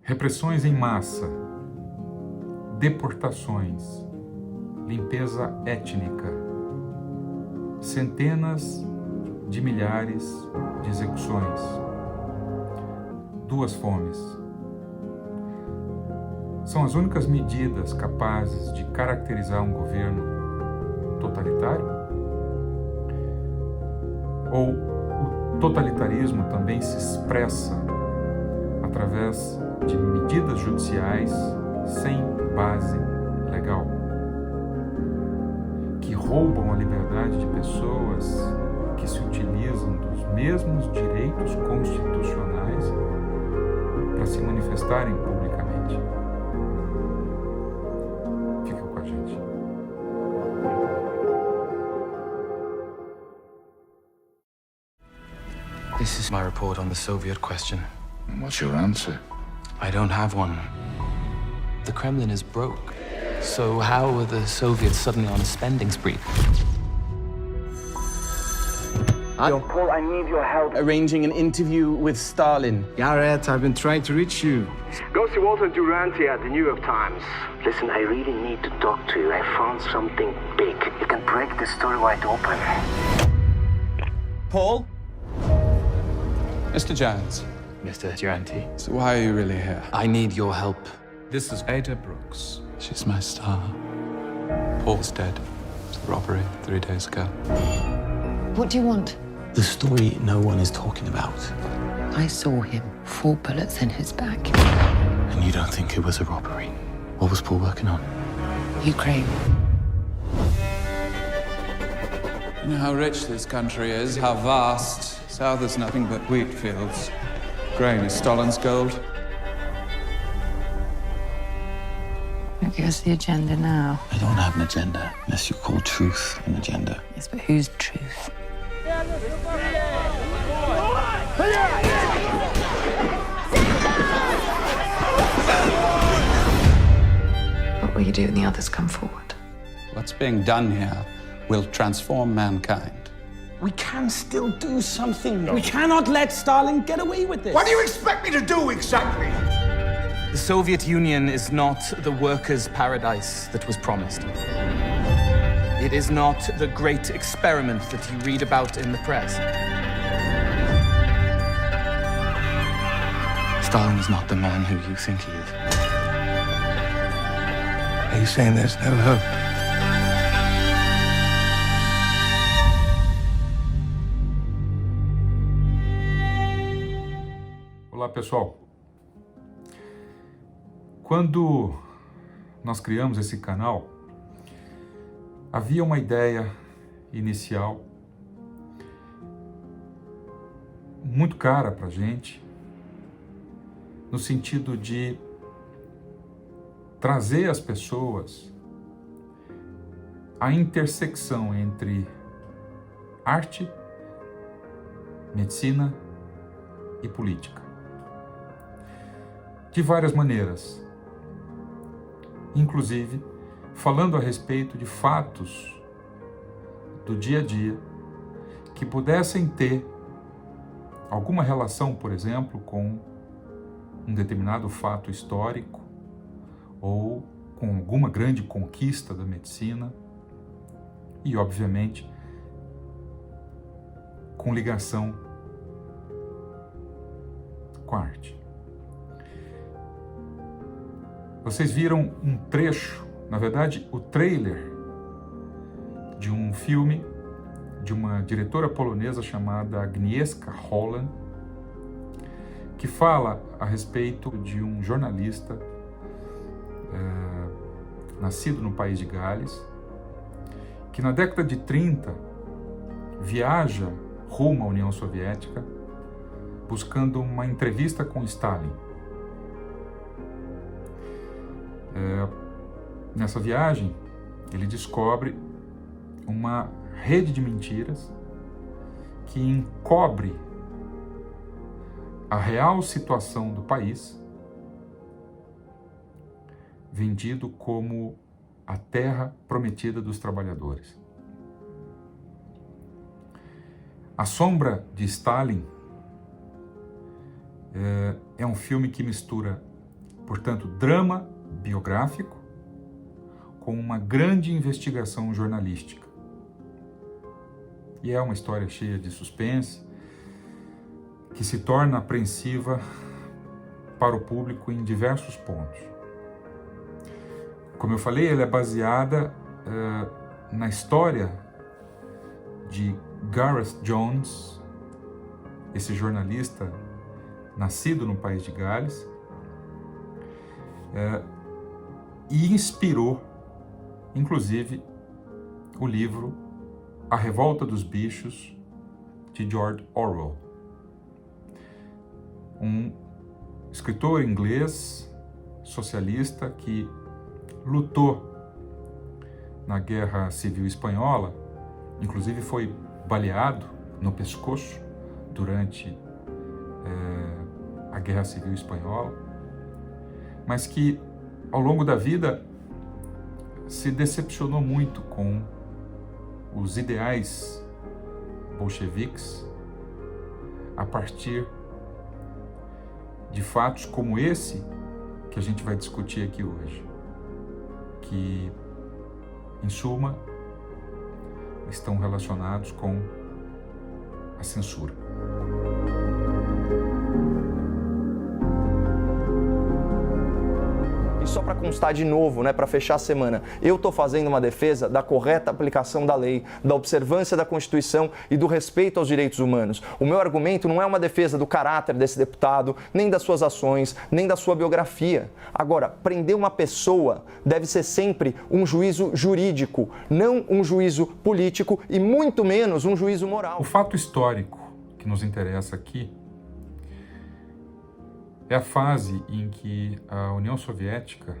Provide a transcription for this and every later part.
Repressões em massa, deportações, limpeza étnica, centenas de milhares de execuções, 2 fomes. São as únicas medidas capazes de caracterizar um governo totalitário? Ou o totalitarismo também se expressa através de medidas judiciais sem base legal, que roubam a liberdade de pessoas que se utilizam dos mesmos direitos constitucionais para se manifestarem publicamente? Fica com a gente. This is my report on the Soviet question. What's your answer? I don't have one. The Kremlin is broke. So how are the Soviets suddenly on a spending spree? Paul, I need your help. Arranging an interview with Stalin. Garrett, I've been trying to reach you. Go see Walter Duranty at the New York Times. Listen, I really need to talk to you. I found something big. It can break the story wide open. Paul? Mr. Jones. Mr. Duranty, So why are you really here? I need your help. This is Ada Brooks. She's my star. Paul's dead. It's a robbery 3 days ago. What do you want? The story no one is talking about. I saw him, 4 bullets in his back. And you don't think it was a robbery? What was Paul working on? Ukraine. You know how rich this country is, how vast. South is nothing but wheat fields. Grain is Stalin's gold. Give us the agenda now. I don't have an agenda unless you call truth an agenda. Yes, but whose truth? What will you do when the others come forward? What's being done here will transform mankind. We can still do something. No. We cannot let Stalin get away with this. What do you expect me to do exactly? The Soviet Union is not the workers' paradise that was promised. It is not the great experiment that you read about in the press. Stalin is not the man who you think he is. Are you saying there's no hope? Olá, pessoal. Quando nós criamos esse canal, havia uma ideia inicial muito cara para a gente, no sentido de trazer às pessoas a intersecção entre arte, medicina e política. De várias maneiras, inclusive falando a respeito de fatos do dia a dia que pudessem ter alguma relação, por exemplo, com um determinado fato histórico ou com alguma grande conquista da medicina e, obviamente, com ligação com a arte. Vocês viram um trecho, na verdade, o trailer de um filme de uma diretora polonesa chamada Agnieszka Holland, que fala a respeito de um jornalista nascido no país de Gales, que na década de 30 viaja rumo à União Soviética buscando uma entrevista com Stalin. Nessa viagem, ele descobre uma rede de mentiras que encobre a real situação do país, vendido como a terra prometida dos trabalhadores. A Sombra de Stalin é um filme que mistura Portanto, drama biográfico com uma grande investigação jornalística. E é uma história cheia de suspense, que se torna apreensiva para o público em diversos pontos. Como eu falei, ela é baseada na história de Gareth Jones, esse jornalista nascido no país de Gales, e inspirou, inclusive, o livro A Revolta dos Bichos, de George Orwell, um escritor inglês socialista que lutou na Guerra Civil Espanhola, inclusive foi baleado no pescoço durante a Guerra Civil Espanhola, mas que ao longo da vida se decepcionou muito com os ideais bolcheviques a partir de fatos como esse que a gente vai discutir aqui hoje, que, em suma, estão relacionados com a censura. E só para constar de novo, para fechar a semana, eu estou fazendo uma defesa da correta aplicação da lei, da observância da Constituição e do respeito aos direitos humanos. O meu argumento não é uma defesa do caráter desse deputado, nem das suas ações, nem da sua biografia. Agora, prender uma pessoa deve ser sempre um juízo jurídico, não um juízo político e muito menos um juízo moral. O fato histórico que nos interessa aqui é a fase em que a União Soviética,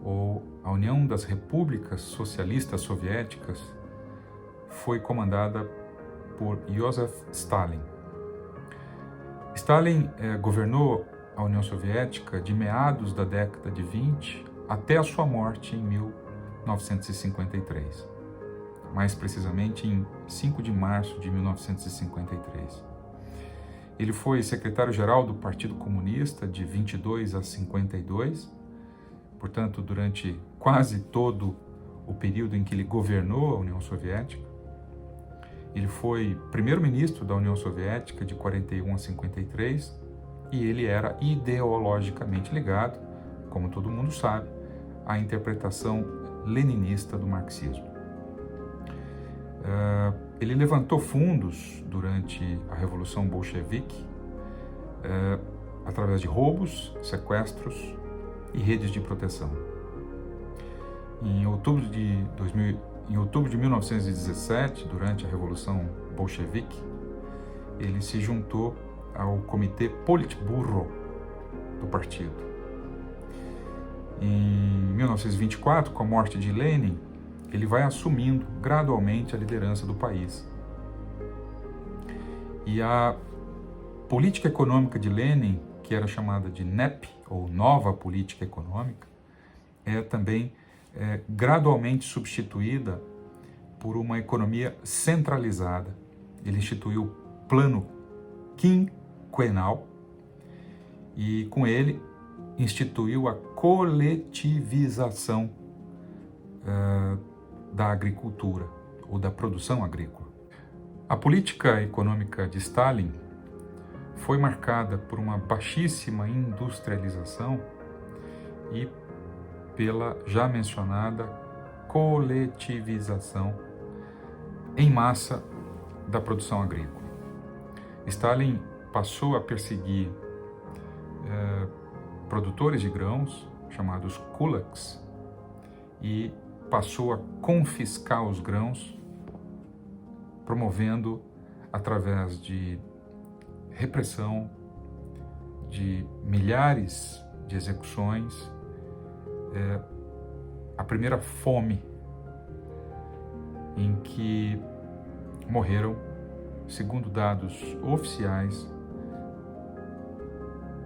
ou a União das Repúblicas Socialistas Soviéticas, foi comandada por Joseph Stalin. Stalin governou a União Soviética de meados da década de 20 até a sua morte em 1953, mais precisamente em 5 de março de 1953. Ele foi secretário-geral do Partido Comunista de 22 a 52, portanto, durante quase todo o período em que ele governou a União Soviética. Ele foi primeiro-ministro da União Soviética de 41 a 53 e ele era ideologicamente ligado, como todo mundo sabe, à interpretação leninista do marxismo. Ele levantou fundos durante a Revolução Bolchevique através de roubos, sequestros e redes de proteção. Em outubro de 1917, durante a Revolução Bolchevique, ele se juntou ao Comitê Politburo do partido. Em 1924, com a morte de Lenin, ele vai assumindo gradualmente a liderança do país. E a política econômica de Lenin, que era chamada de NEP, ou Nova Política Econômica, é também gradualmente substituída por uma economia centralizada. Ele instituiu o Plano Quinquenal e, com ele, instituiu a coletivização da agricultura ou da produção agrícola. A política econômica de Stalin foi marcada por uma baixíssima industrialização e pela já mencionada coletivização em massa da produção agrícola. Stalin passou a perseguir produtores de grãos, chamados kulaks, e passou a confiscar os grãos, promovendo, através de repressão, de milhares de execuções, a primeira fome em que morreram, segundo dados oficiais,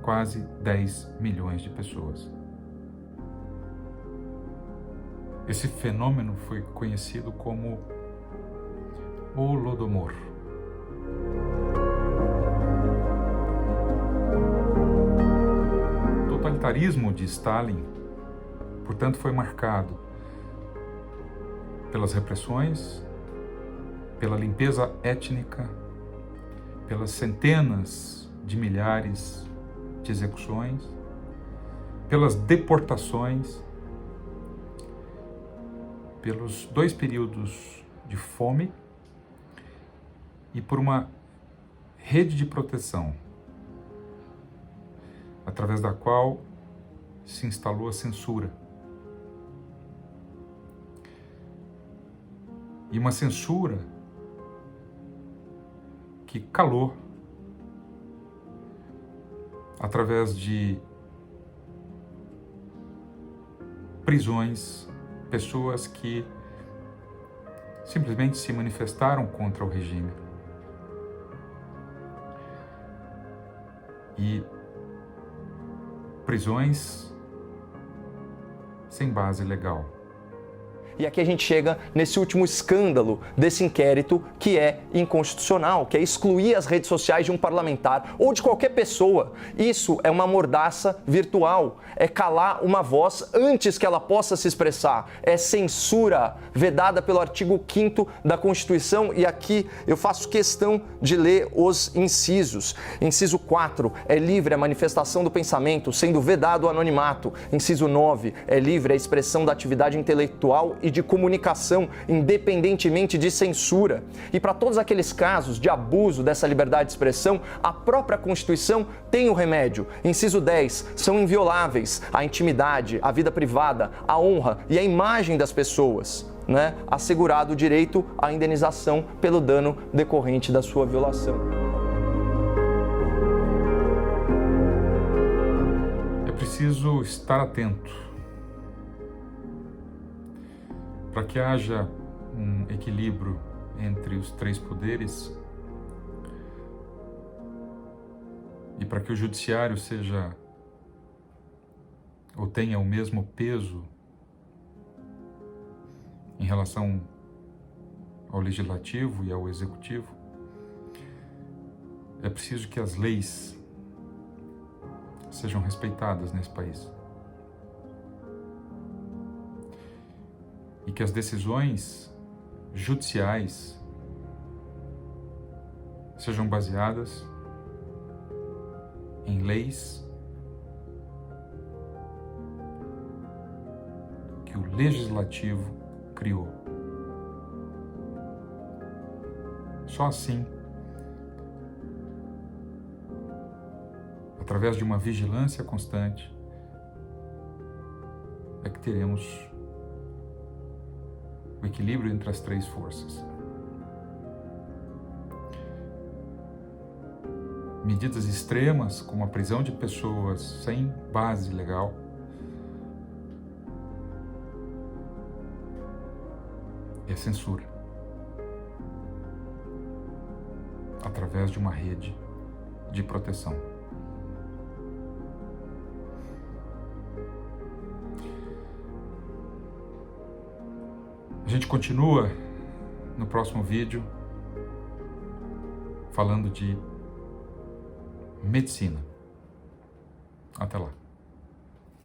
quase 10 milhões de pessoas. Esse fenômeno foi conhecido como Holodomor. O totalitarismo de Stalin, portanto, foi marcado pelas repressões, pela limpeza étnica, pelas centenas de milhares de execuções, pelas deportações, pelos 2 períodos de fome e por uma rede de proteção, através da qual se instalou a censura. E uma censura que calou através de prisões, pessoas que simplesmente se manifestaram contra o regime. E prisões sem base legal. E aqui a gente chega nesse último escândalo desse inquérito que é inconstitucional, que é excluir as redes sociais de um parlamentar ou de qualquer pessoa. Isso é uma mordaça virtual, é calar uma voz antes que ela possa se expressar, é censura vedada pelo artigo 5º da Constituição, e aqui eu faço questão de ler os incisos. Inciso 4, é livre a manifestação do pensamento, sendo vedado o anonimato. Inciso 9, é livre a expressão da atividade intelectual e de comunicação, independentemente de censura. E para todos aqueles casos de abuso dessa liberdade de expressão, a própria Constituição tem o remédio. Inciso 10, são invioláveis a intimidade, a vida privada, a honra e a imagem das pessoas, né? Assegurado o direito à indenização pelo dano decorrente da sua violação. É preciso estar atento para que haja um equilíbrio entre os 3 poderes e para que o judiciário seja ou tenha o mesmo peso em relação ao legislativo e ao executivo, é preciso que as leis sejam respeitadas nesse país. E que as decisões judiciais sejam baseadas em leis que o legislativo criou. Só assim, através de uma vigilância constante, é que teremos o equilíbrio entre as 3 forças. Medidas extremas, como a prisão de pessoas sem base legal, é censura, através de uma rede de proteção. A gente continua no próximo vídeo falando de medicina. Até lá.